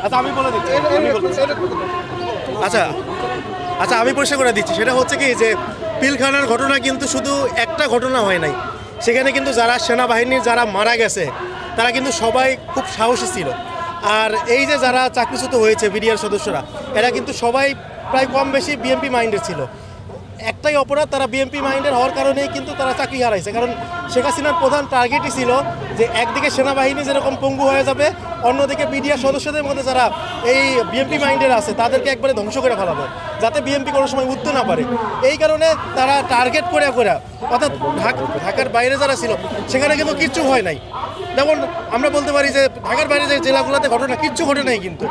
আচ্ছা আমি বলে দিচ্ছি আচ্ছা আচ্ছা আমি পরিষ্কার করে দিচ্ছি। সেটা হচ্ছে কি যে পিলখানার ঘটনা কিন্তু শুধু একটা ঘটনা হয় নাই, সেখানে কিন্তু যারা সেনাবাহিনীর যারা মারা গেছে তারা কিন্তু সবাই খুব সাহসী ছিল। আর এই যে যারা চাকরিচ্যুত হয়েছে বিডিআর সদস্যরা, এরা কিন্তু সবাই প্রায় কম বেশি বিএনপি মাইন্ডের ছিল। একটাই অপরাধ, তারা বিএনপি মাইন্ডের হওয়ার কারণেই কিন্তু তারা চাকরি হারাইছে। কারণ শেখ হাসিনার প্রধান টার্গেটই ছিল যে একদিকে সেনাবাহিনী যেরকম পঙ্গু হয়ে যাবে, অন্যদিকে বিডিআর সদস্যদের মধ্যে যারা এই বিএনপি মাইন্ডের আছে তাদেরকে একবারে ধ্বংস করে ফেলাবে, যাতে বিএনপি কোনো সময় উঠতে না পারে। এই কারণে তারা টার্গেট করে অর্থাৎ ঢাকার বাইরে যারা ছিল সেখানে কিন্তু কিচ্ছু হয় নাই। যেমন আমরা বলতে পারি যে ঢাকার বাইরে যে জেলাগুলোতে ঘটনা কিচ্ছু ঘটে নাই, কিন্তু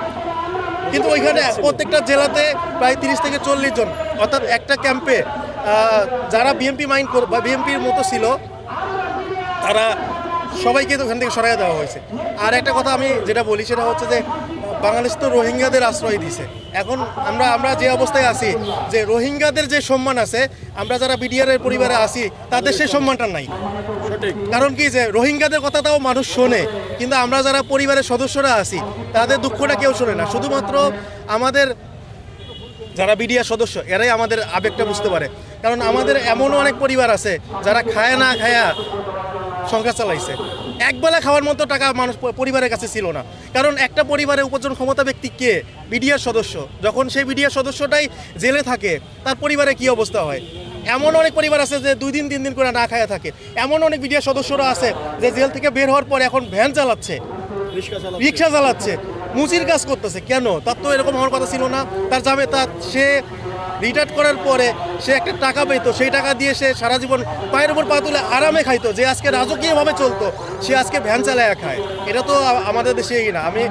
ওইখানে প্রত্যেকটা জেলাতে প্রায় 30 থেকে 40 জন, অর্থাৎ একটা ক্যাম্পে যারা বিএনপি মাইন্ড বা বিএনপির মতো ছিল তারা সবাইকে তো ওখান থেকে সরাই দেওয়া হয়েছে। আর একটা কথা আমি যেটা বলি সেটা হচ্ছে যে বাংলাদেশ তো রোহিঙ্গাদের আশ্রয় দিয়েছে। এখন আমরা যে অবস্থায় আছি যে রোহিঙ্গাদের যে সম্মান আছে, আমরা যারা বিডিআরের পরিবারে আছি তাদের সেই সম্মানটা নাই। কারণ কি যে রোহিঙ্গাদের কথাটাও মানুষ শোনে, কিন্তু আমরা যারা পরিবারের সদস্যরা আছি তাদের দুঃখটা কেউ শোনে না। শুধুমাত্র আমাদের যারা বিডিআর সদস্য এরাই আমাদের আবেগটা বুঝতে পারে। কারণ আমাদের এমনও অনেক পরিবার আছে যারা খায় না খায়া সংসার চালাইছে, একবেলা খাওয়ার মতো টাকা মানুষ পরিবারের কাছে ছিল না। কারণ একটা পরিবারের উপার্জন ক্ষমতা ব্যক্তি কে? বিডিআর সদস্য। যখন সেই বিডিআর সদস্যটাই জেলে থাকে তার পরিবারে কি অবস্থা হয়? এমন অনেক পরিবার আছে যে 2 দিন 3 দিন করে না খায়া থাকে। এমন অনেক বিডিআর সদস্যরা আছে যে জেল থেকে বের হওয়ার পর এখন ভ্যান চালাচ্ছে, রিক্সা চালাচ্ছে, মুচির কাজ করতেছে। কেন? তার তো এরকম হওয়ার কথা ছিল না। সে রিটায়ার্ড করার পরে সে একটা টাকা পেতো, সেই টাকা দিয়ে সে সারা জীবন পায়ের উপর পা তুলে আরামে খাইতো। যে আজকে রাজকীয়ভাবে চলতো সে আজকে ভ্যান চালায় খায়। এটা তো আমাদের দেশেই না। আমি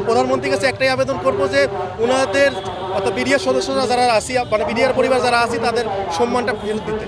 প্রধানমন্ত্রীর কাছে একটাই আবেদন করবো যে ওনাদের অর্থাৎ বিডিআর সদস্যরা যারা আছি, মানে বিডিআর পরিবার যারা আছি তাদের সম্মানটা ফেরত দিতে।